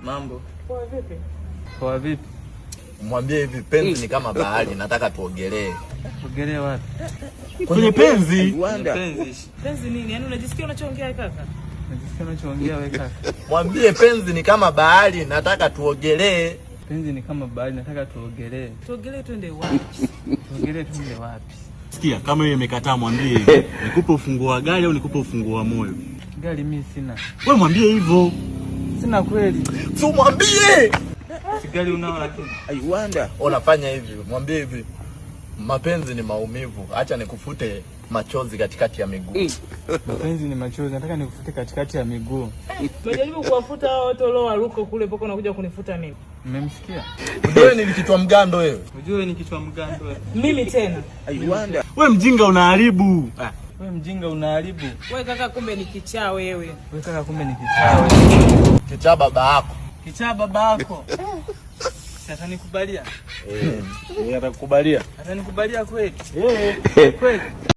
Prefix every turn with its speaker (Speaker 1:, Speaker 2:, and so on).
Speaker 1: Mambo.
Speaker 2: Poa vipi?
Speaker 1: Poa vipi?
Speaker 3: Mwambie hivi penzi ni kama bahari, nataka tuogelee.
Speaker 1: Tuogelee wapi?
Speaker 3: Kwenye penzi.
Speaker 2: Penzi nini? Yaani unajisikia unachoongea kaka?
Speaker 1: Unajisikia unachoongea wewe kaka?
Speaker 3: Mwambie penzi ni kama bahari, nataka tuogelee.
Speaker 1: Penzi ni kama bahari, nataka tuogelee.
Speaker 2: Tuogelee twende wapi?
Speaker 1: Tuogelee twende wapi?
Speaker 4: Sikia, kama yeye imekataa mwambie nikupe ufunguo wa gari au nikupe ufunguo wa moyo.
Speaker 1: Gari mimi sina.
Speaker 4: Wewe mwambie hivyo.
Speaker 1: Sina kweli.
Speaker 3: Tu mwambie.
Speaker 1: Gari unao lakini.
Speaker 3: Unafanya hivi, mwambie hivi. Mapenzi ni maumivu, acha nikufute machozi katikati ya miguu.
Speaker 1: Mapenzi ni machozi, nataka nikufute katikati ya miguu.
Speaker 2: Umejaribu kuwafuta hao watu leo waruko kule poko unakuja kunifuta mimi.
Speaker 1: Mmemsikia?
Speaker 3: Wewe ni kichwa mgando wewe.
Speaker 1: Unajua ni kichwa mgando wewe.
Speaker 2: Mimi tena.
Speaker 4: Wewe mjinga unaharibu.
Speaker 1: Wewe mjinga unaharibu.
Speaker 2: Wewe kaka kumbe ni kichaa wewe.
Speaker 1: Wewe kaka kumbe ni kichaa wewe.
Speaker 3: Kichaa baba yako.
Speaker 1: Kichaa baba yako. Sasa nikubalia.
Speaker 4: Atakubalia.
Speaker 1: Atanikubalia kweli?
Speaker 4: Kweli.